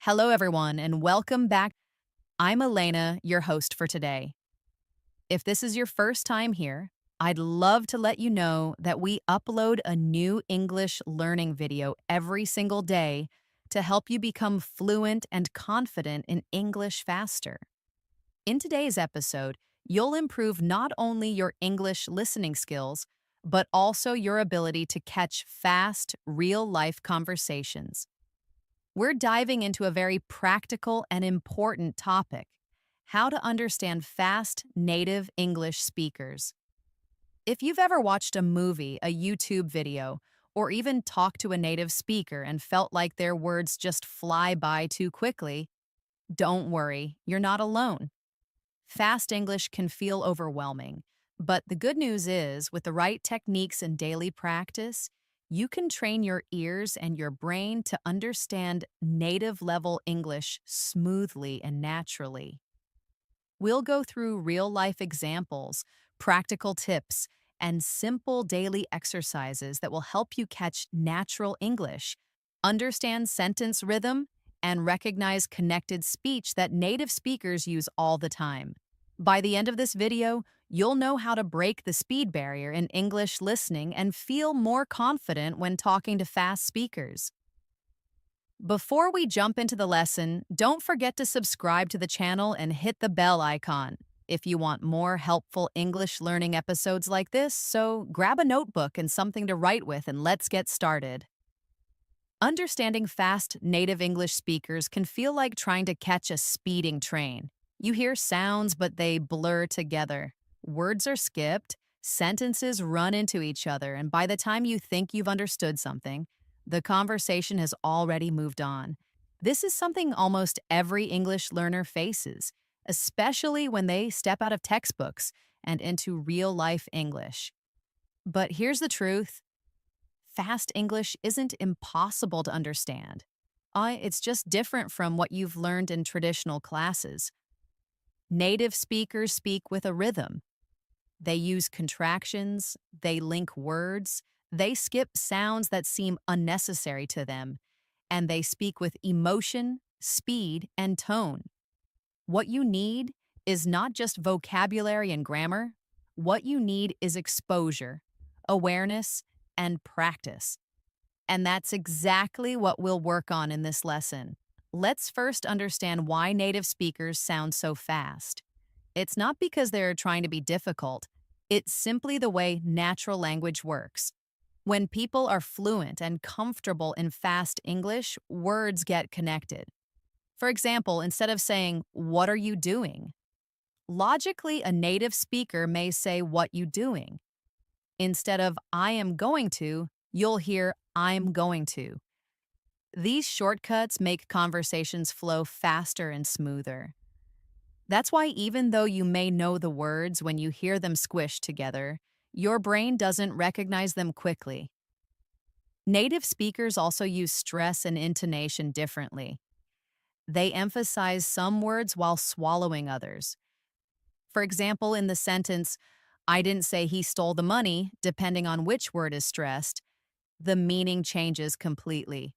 Hello, everyone, and welcome back. I'm Elena, your host for today. If this is your first time here, I'd love to let you know that we upload a new English learning video every single day to help you become fluent and confident in English faster. In today's episode, you'll improve not only your English listening skills, but also your ability to catch fast, real life conversations. We're diving into a very practical and important topic: how to understand fast native English speakers. If you've ever watched a movie, a YouTube video, or even talked to a native speaker and felt like their words just fly by too quickly, don't worry, you're not alone. Fast English can feel overwhelming, but the good news is, with the right techniques and daily practice, you can train your ears and your brain to understand native level English smoothly and naturally. We'll go through real life examples, practical tips, and simple daily exercises that will help you catch natural English, understand sentence rhythm, and recognize connected speech that native speakers use all the time. By the end of this video, you'll know how to break the speed barrier in English listening and feel more confident when talking to fast speakers. Before we jump into the lesson, don't forget to subscribe to the channel and hit the bell icon if you want more helpful English learning episodes like this, so grab a notebook and something to write with and let's get started. Understanding fast native English speakers can feel like trying to catch a speeding train. You hear sounds, but they blur together. Words are skipped, sentences run into each other, and by the time you think you've understood something, the conversation has already moved on. This is something almost every English learner faces, especially when they step out of textbooks and into real-life English. But here's the truth: fast English isn't impossible to understand. It's just different from what you've learned in traditional classes. Native speakers speak with a rhythm. They use contractions, they link words, they skip sounds that seem unnecessary to them, and they speak with emotion, speed, and tone. What you need is not just vocabulary and grammar. What you need is exposure, awareness, and practice. And that's exactly what we'll work on in this lesson. Let's first understand why native speakers sound so fast. It's not because they're trying to be difficult. It's simply the way natural language works. When people are fluent and comfortable in fast English, words get connected. For example, instead of saying, "What are you doing?" logically, a native speaker may say, "What you doing?" Instead of "I am going to," you'll hear "I'm going to." These shortcuts make conversations flow faster and smoother. That's why, even though you may know the words, when you hear them squished together, your brain doesn't recognize them quickly. Native speakers also use stress and intonation differently. They emphasize some words while swallowing others. For example, in the sentence, "I didn't say he stole the money," depending on which word is stressed, the meaning changes completely.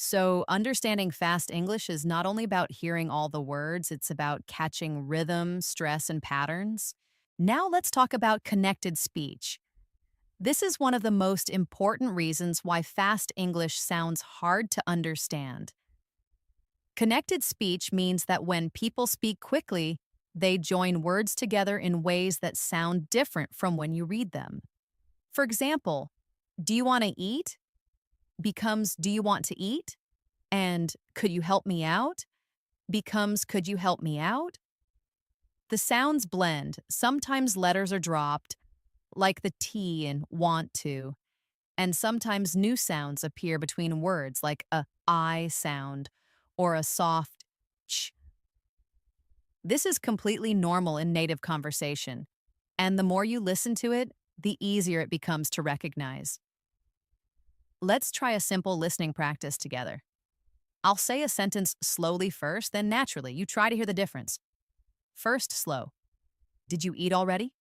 So, understanding fast English is not only about hearing all the words, it's about catching rhythm, stress, and patterns. Now, let's talk about connected speech. This is one of the most important reasons why fast English sounds hard to understand. Connected speech means that when people speak quickly, they join words together in ways that sound different from when you read them. For example, "Do you want to eat?" becomes "Do you want to eat?" And "Could you help me out?" becomes "Could you help me out?" The sounds blend. Sometimes letters are dropped, like the T in "want to," and sometimes new sounds appear between words, like a I sound or a soft ch. This is completely normal in native conversation, and the more you listen to it, the easier it becomes to recognize. Let's try a simple listening practice together. I'll say a sentence slowly first, then naturally. You try to hear the difference. First, slow. "Did you eat already?"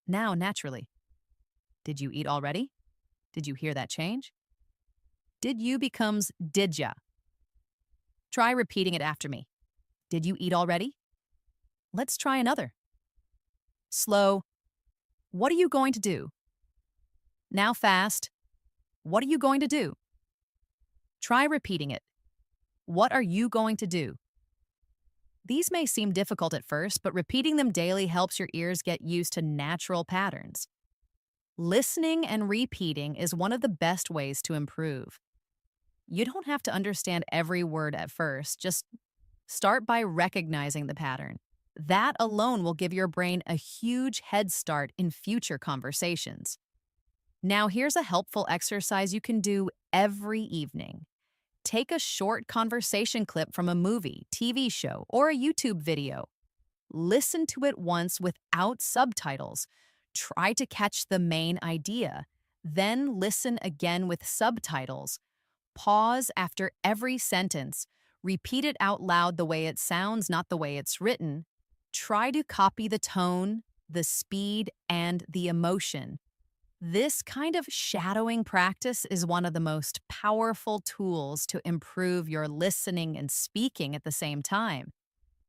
Now, naturally. "Did you eat already?" Did you hear that change? "Did you" becomes "did ya." Try repeating it after me. Did you eat already? Let's try another. Slow. What are you going to do? Now fast. What are you going to do? Try repeating it. What are you going to do? These may seem difficult at first, but repeating them daily helps your ears get used to natural patterns. Listening and repeating is one of the best ways to improve. You don't have to understand every word at first, just start by recognizing the pattern. That alone will give your brain a huge head start in future conversations. Now, here's a helpful exercise you can do every evening. Take a short conversation clip from a movie, TV show, or a YouTube video. Listen to it once without subtitles. Try to catch the main idea. Then listen again with subtitles. Pause after every sentence. Repeat it out loud the way it sounds, not the way it's written. Try to copy the tone, the speed, and the emotion. This kind of shadowing practice is one of the most powerful tools to improve your listening and speaking at the same time.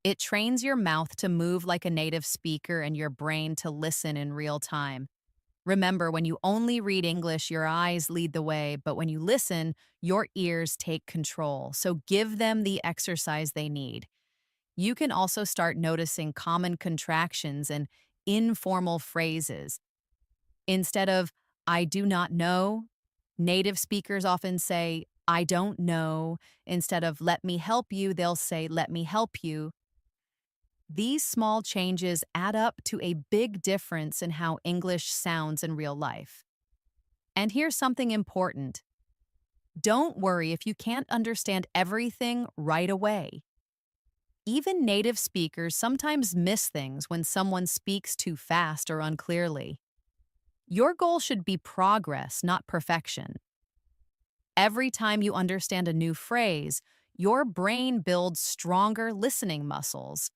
It trains your mouth to move like a native speaker and your brain to listen in real time. Remember, when you only read English, your eyes lead the way, but when you listen, your ears take control. So give them the exercise they need. You can also start noticing common contractions and informal phrases. Instead of, I do not know, native speakers often say, I don't know. Instead of, let me help you, they'll say, let me help you. These small changes add up to a big difference in how English sounds in real life. And here's something important. Don't worry if you can't understand everything right away. Even native speakers sometimes miss things when someone speaks too fast or unclearly. Your goal should be progress, not perfection. Every time you understand a new phrase, your brain builds stronger listening muscles.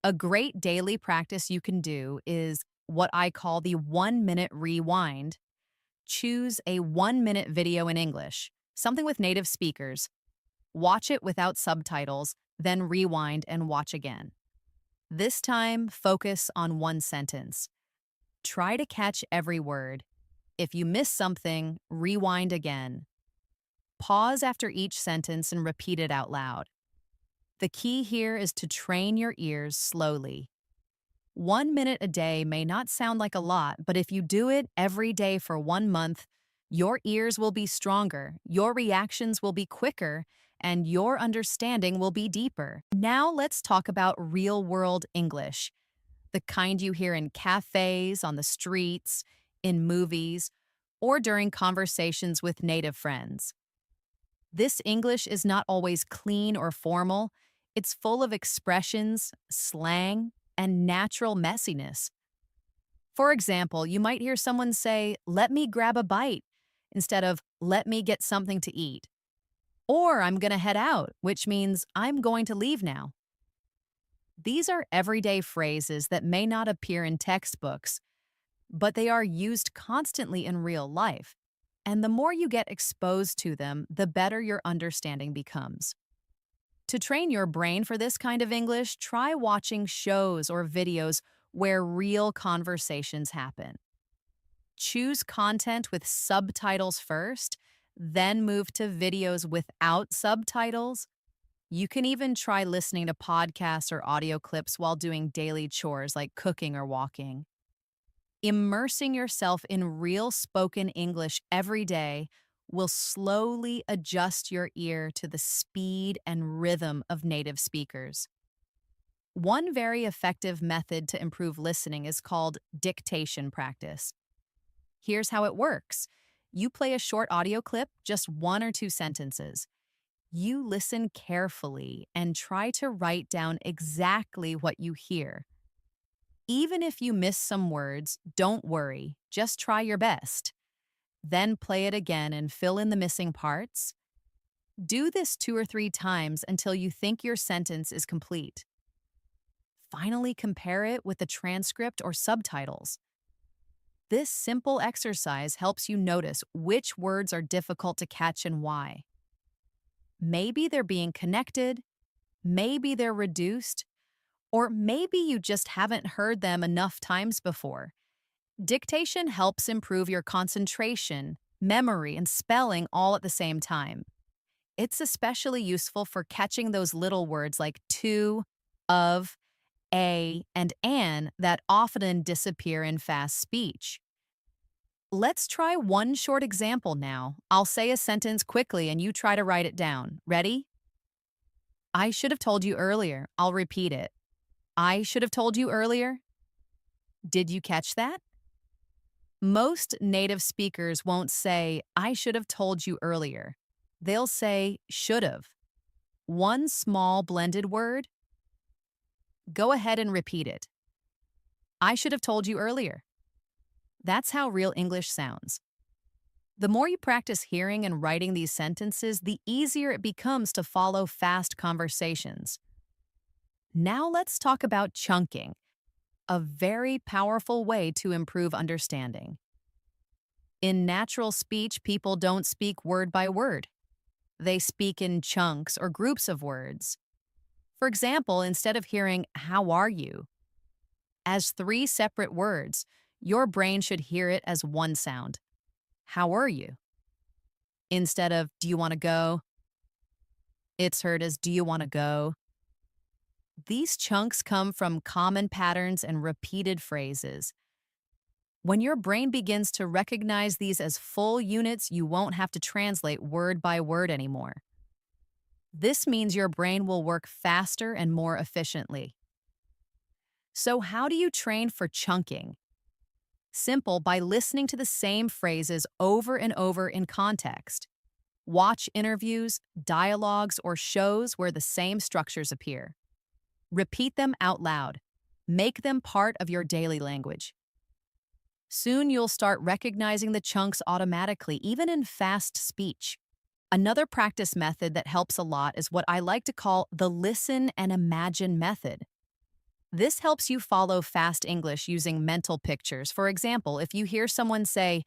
A great daily practice you can do is what I call the 1-minute rewind. Choose a 1-minute video in English, something with native speakers. Watch it without subtitles, then rewind and watch again. This time, focus on one sentence. Try to catch every word. If you miss something, rewind again. Pause after each sentence and repeat it out loud. The key here is to train your ears slowly. 1 minute a day may not sound like a lot, but if you do it every day for 1 month, your ears will be stronger, your reactions will be quicker, and your understanding will be deeper. Now let's talk about real-world English. The kind you hear in cafes, on the streets, in movies, or during conversations with native friends. This English is not always clean or formal. It's full of expressions, slang, and natural messiness. For example, you might hear someone say, let me grab a bite, instead of, let me get something to eat. Or I'm gonna head out, which means I'm going to leave now. These are everyday phrases that may not appear in textbooks, but they are used constantly in real life. And the more you get exposed to them, the better your understanding becomes. To train your brain for this kind of English, try watching shows or videos where real conversations happen. Choose content with subtitles first, then move to videos without subtitles. You can even try listening to podcasts or audio clips while doing daily chores like cooking or walking. Immersing yourself in real spoken English every day will slowly adjust your ear to the speed and rhythm of native speakers. One very effective method to improve listening is called dictation practice. Here's how it works. You play a short audio clip, just 1 or 2 sentences. You listen carefully and try to write down exactly what you hear. Even if you miss some words, don't worry, just try your best. Then play it again and fill in the missing parts. Do this 2 or 3 times until you think your sentence is complete. Finally, compare it with the transcript or subtitles. This simple exercise helps you notice which words are difficult to catch and why. Maybe they're being connected, maybe they're reduced, or maybe you just haven't heard them enough times before. Dictation helps improve your concentration, memory, and spelling all at the same time. It's especially useful for catching those little words like to, of, a, and an that often disappear in fast speech. Let's try one short example now. I'll say a sentence quickly and you try to write it down. Ready? I should have told you earlier. I'll repeat it. I should have told you earlier. Did you catch that? Most native speakers won't say, I should have told you earlier. They'll say, should have. One small blended word. Go ahead and repeat it. I should have told you earlier. That's how real English sounds. The more you practice hearing and writing these sentences, the easier it becomes to follow fast conversations. Now let's talk about chunking, a very powerful way to improve understanding. In natural speech, people don't speak word by word. They speak in chunks or groups of words. For example, instead of hearing, how are you? As three separate words, your brain should hear it as one sound. How are you? Instead of, do you want to go? It's heard as, do you want to go? These chunks come from common patterns and repeated phrases. When your brain begins to recognize these as full units, you won't have to translate word by word anymore. This means your brain will work faster and more efficiently. So how do you train for chunking? Simple, by listening to the same phrases over and over in context. Watch interviews, dialogues, or shows where the same structures appear. Repeat them out loud. Make them part of your daily language. Soon you'll start recognizing the chunks automatically, even in fast speech. Another practice method that helps a lot is what I like to call the listen and imagine method. This helps you follow fast English using mental pictures. For example, if you hear someone say,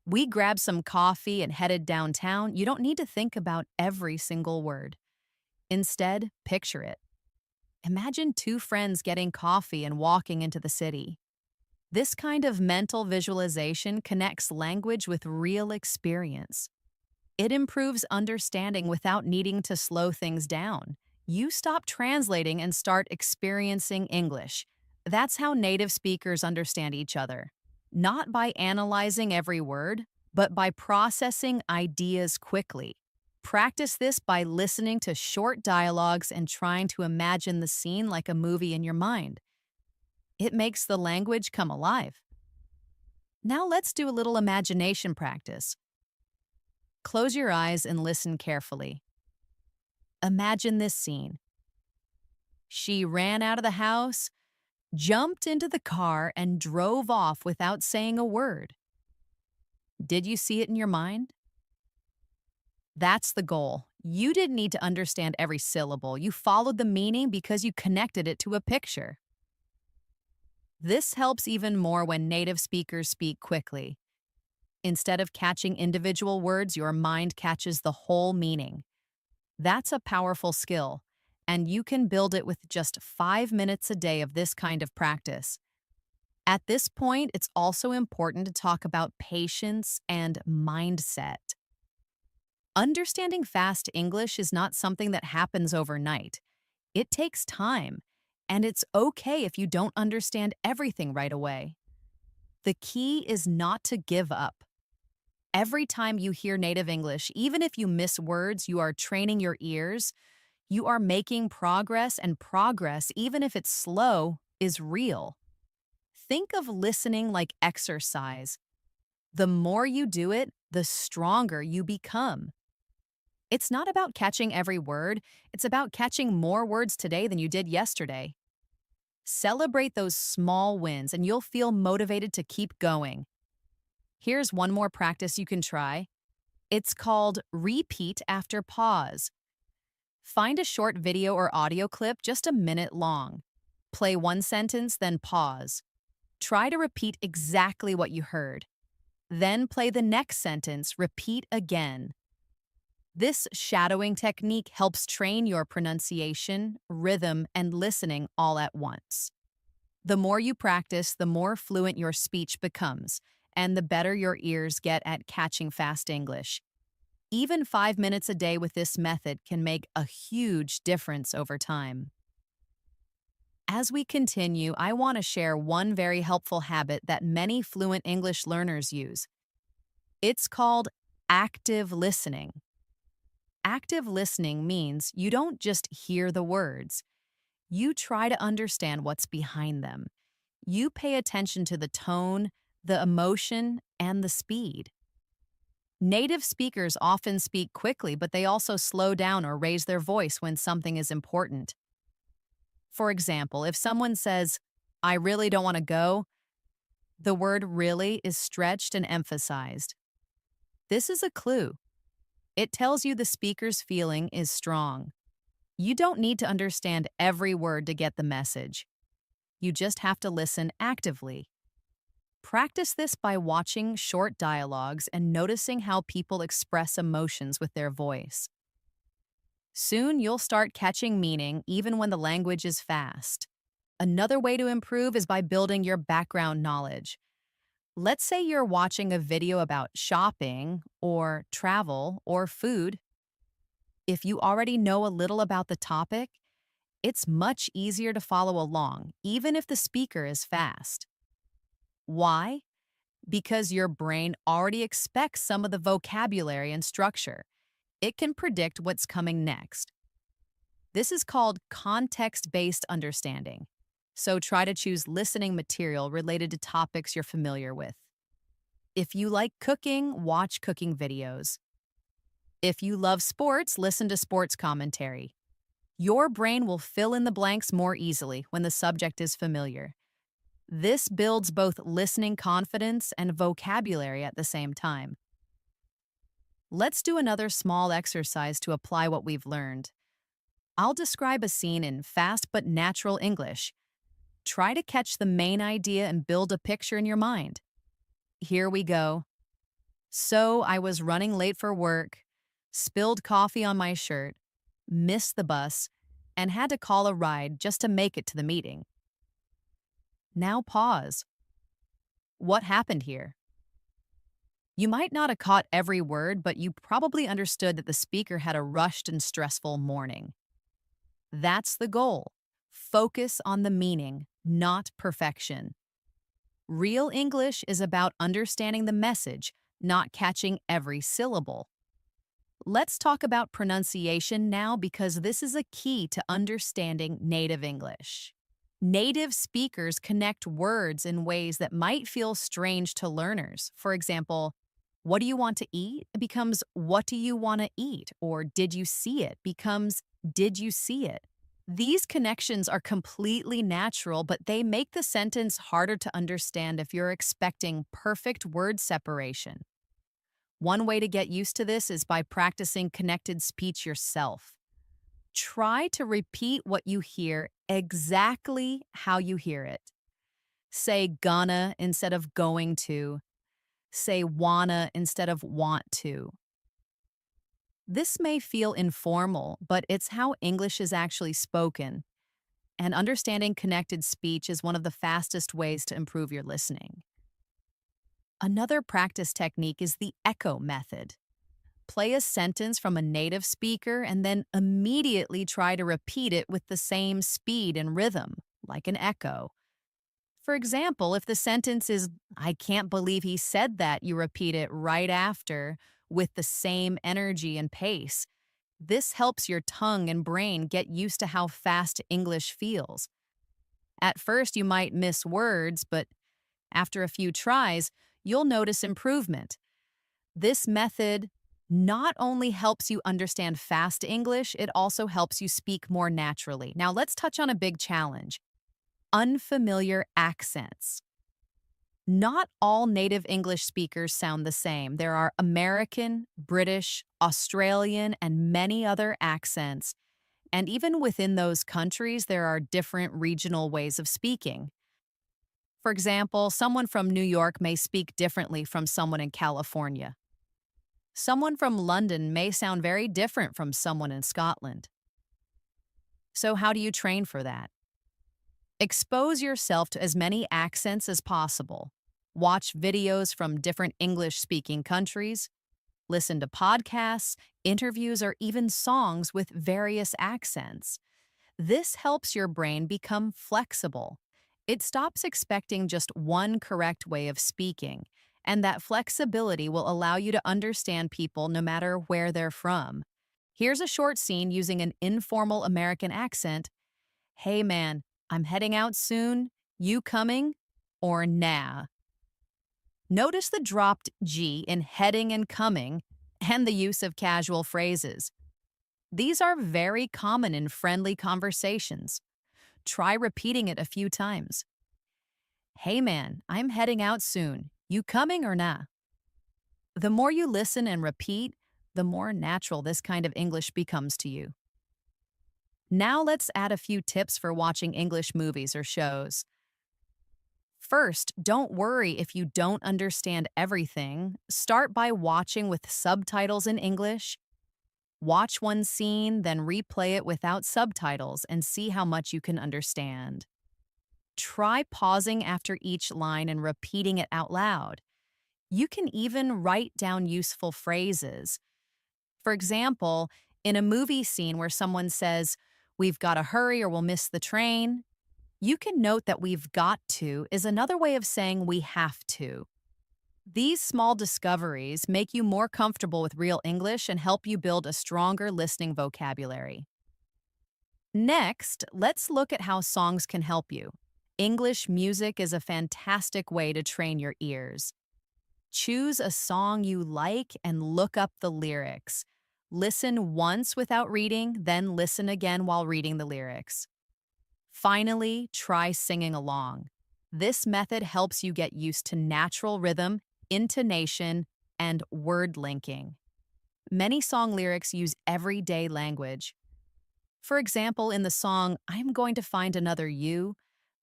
we grabbed some coffee and headed downtown, you don't need to think about every single word. Instead, picture it. Imagine two friends getting coffee and walking into the city. This kind of mental visualization connects language with real experience. It improves understanding without needing to slow things down. You stop translating and start experiencing English. That's how native speakers understand each other. Not by analyzing every word, but by processing ideas quickly. Practice this by listening to short dialogues and trying to imagine the scene like a movie in your mind. It makes the language come alive. Now let's do a little imagination practice. Close your eyes and listen carefully. Imagine this scene. She ran out of the house, jumped into the car, and drove off without saying a word. Did you see it in your mind? That's the goal. You didn't need to understand every syllable. You followed the meaning because you connected it to a picture. This helps even more when native speakers speak quickly. Instead of catching individual words, your mind catches the whole meaning. That's a powerful skill, and you can build it with just 5 minutes a day of this kind of practice. At this point, it's also important to talk about patience and mindset. Understanding fast English is not something that happens overnight. It takes time, and it's okay if you don't understand everything right away. The key is not to give up. Every time you hear native English, even if you miss words, you are training your ears. You are making progress, and progress, even if it's slow, is real. Think of listening like exercise. The more you do it, the stronger you become. It's not about catching every word, it's about catching more words today than you did yesterday. Celebrate those small wins, and you'll feel motivated to keep going. Here's one more practice you can try. It's called repeat after pause. Find a short video or audio clip just a minute long. Play one sentence, then pause. Try to repeat exactly what you heard. Then play the next sentence, repeat again. This shadowing technique helps train your pronunciation, rhythm, and listening all at once. The more you practice, the more fluent your speech becomes, and the better your ears get at catching fast English. Even 5 minutes a day with this method can make a huge difference over time. As we continue, I want to share one very helpful habit that many fluent English learners use. It's called active listening. Active listening means you don't just hear the words, you try to understand what's behind them. You pay attention to the tone, the emotion, and the speed. Native speakers often speak quickly, but they also slow down or raise their voice when something is important. For example, if someone says, "I really don't want to go," the word really is stretched and emphasized. This is a clue. It tells you the speaker's feeling is strong. You don't need to understand every word to get the message. You just have to listen actively. Practice this by watching short dialogues and noticing how people express emotions with their voice. Soon you'll start catching meaning even when the language is fast. Another way to improve is by building your background knowledge. Let's say you're watching a video about shopping or travel or food. If you already know a little about the topic, it's much easier to follow along, even if the speaker is fast. Why? Because your brain already expects some of the vocabulary and structure. It can predict what's coming next. This is called context-based understanding. So try to choose listening material related to topics you're familiar with. If you like cooking, watch cooking videos. If you love sports, listen to sports commentary. Your brain will fill in the blanks more easily when the subject is familiar. This builds both listening confidence and vocabulary at the same time. Let's do another small exercise to apply what we've learned. I'll describe a scene in fast but natural English. Try to catch the main idea and build a picture in your mind. Here we go. So I was running late for work, spilled coffee on my shirt, missed the bus, and had to call a ride just to make it to the meeting. Now pause. What happened here? You might not have caught every word, but you probably understood that the speaker had a rushed and stressful morning. That's the goal. Focus on the meaning, not perfection. Real English is about understanding the message, not catching every syllable. Let's talk about pronunciation now because this is a key to understanding native English. Native speakers connect words in ways that might feel strange to learners. For example, what do you want to eat? It becomes what do you want to eat? Or did you see it? Becomes did you see it? These connections are completely natural, but they make the sentence harder to understand if you're expecting perfect word separation. One way to get used to this is by practicing connected speech yourself. Try to repeat what you hear exactly how you hear it. Say gonna instead of going to. Say wanna instead of want to. This may feel informal, but it's how English is actually spoken. And understanding connected speech is one of the fastest ways to improve your listening. Another practice technique is the echo method. Play a sentence from a native speaker and then immediately try to repeat it with the same speed and rhythm, like an echo. For example, if the sentence is, "I can't believe he said that," you repeat it right after with the same energy and pace. This helps your tongue and brain get used to how fast English feels. At first, you might miss words, but after a few tries, you'll notice improvement. This method not only helps you understand fast English, it also helps you speak more naturally. Now, let's touch on a big challenge: unfamiliar accents. Not all native English speakers sound the same. There are American, British, Australian, and many other accents. And even within those countries, there are different regional ways of speaking. For example, someone from New York may speak differently from someone in California. Someone from London may sound very different from someone in Scotland. So, how do you train for that? Expose yourself to as many accents as possible. Watch videos from different English speaking countries. Listen to podcasts, interviews, or even songs with various accents. This helps your brain become flexible. It stops expecting just one correct way of speaking, and that flexibility will allow you to understand people no matter where they're from. Here's a short scene using an informal American accent. Hey man, I'm heading out soon. You coming? Or nah? Notice the dropped G in heading and coming and the use of casual phrases. These are very common in friendly conversations. Try repeating it a few times. Hey man, I'm heading out soon. You coming or nah? The more you listen and repeat, the more natural this kind of English becomes to you. Now let's add a few tips for watching English movies or shows. First, don't worry if you don't understand everything. Start by watching with subtitles in English. Watch one scene, then replay it without subtitles and see how much you can understand. Try pausing after each line and repeating it out loud. You can even write down useful phrases. For example, in a movie scene where someone says, "We've got to hurry or we'll miss the train," you can note that "we've got to" is another way of saying "we have to." These small discoveries make you more comfortable with real English and help you build a stronger listening vocabulary. Next, let's look at how songs can help you. English music is a fantastic way to train your ears. Choose a song you like and look up the lyrics. Listen once without reading, then listen again while reading the lyrics. Finally, try singing along. This method helps you get used to natural rhythm, intonation, and word linking. Many song lyrics use everyday language. For example, in the song "I'm Going to Find Another You,"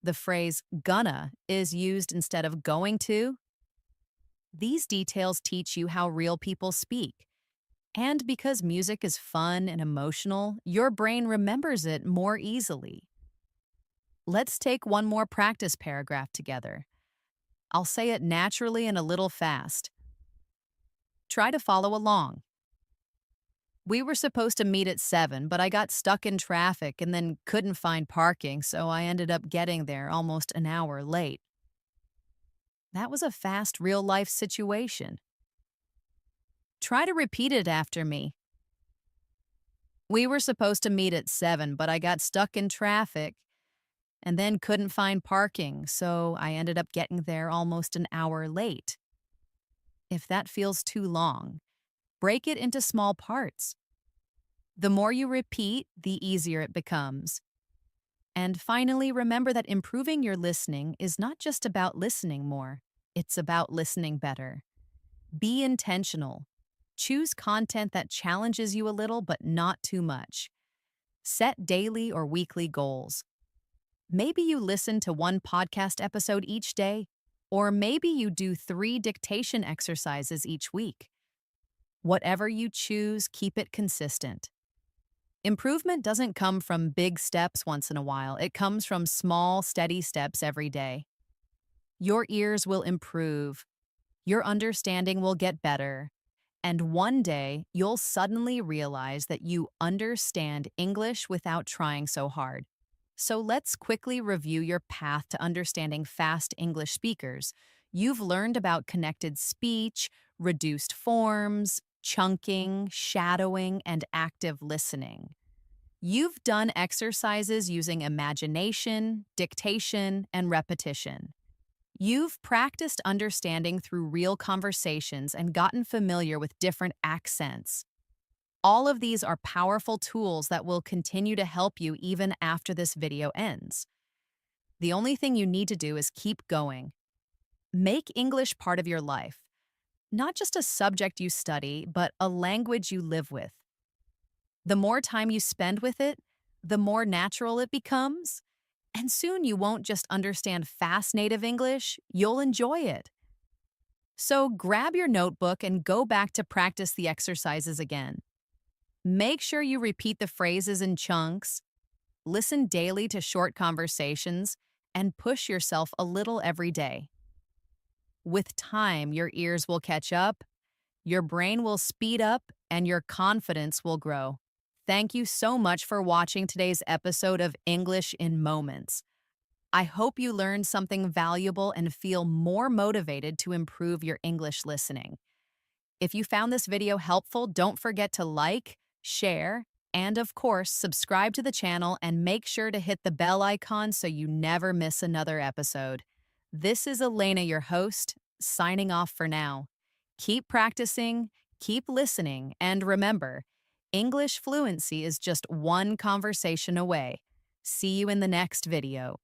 the phrase "gonna" is used instead of "going to." These details teach you how real people speak. And because music is fun and emotional, your brain remembers it more easily. Let's take one more practice paragraph together. I'll say it naturally and a little fast. Try to follow along. We were supposed to meet at 7, but I got stuck in traffic and then couldn't find parking, so I ended up getting there almost an hour late. That was a fast, real-life situation. Try to repeat it after me. We were supposed to meet at 7, but I got stuck in traffic and then couldn't find parking, so I ended up getting there almost an hour late. If that feels too long, break it into small parts. The more you repeat, the easier it becomes. And finally, remember that improving your listening is not just about listening more, it's about listening better. Be intentional. Choose content that challenges you a little, but not too much. Set daily or weekly goals. Maybe you listen to one podcast episode each day, or maybe you do 3 dictation exercises each week. Whatever you choose, keep it consistent. Improvement doesn't come from big steps once in a while. It comes from small, steady steps every day. Your ears will improve. Your understanding will get better. And one day, you'll suddenly realize that you understand English without trying so hard. So let's quickly review your path to understanding fast English speakers. You've learned about connected speech, reduced forms, chunking, shadowing, and active listening. You've done exercises using imagination, dictation, and repetition. You've practiced understanding through real conversations and gotten familiar with different accents. All of these are powerful tools that will continue to help you even after this video ends. The only thing you need to do is keep going. Make English part of your life. Not just a subject you study, but a language you live with. The more time you spend with it, the more natural it becomes. And soon you won't just understand fast native English, you'll enjoy it. So grab your notebook and go back to practice the exercises again. Make sure you repeat the phrases in chunks, listen daily to short conversations, and push yourself a little every day. With time, your ears will catch up, your brain will speed up, and your confidence will grow. Thank you so much for watching today's episode of English in Moments. I hope you learned something valuable and feel more motivated to improve your English listening. If you found this video helpful, don't forget to like, share, and of course, subscribe to the channel and make sure to hit the bell icon so you never miss another episode. This is Elena, your host, signing off for now. Keep practicing, keep listening, and remember, English fluency is just one conversation away. See you in the next video.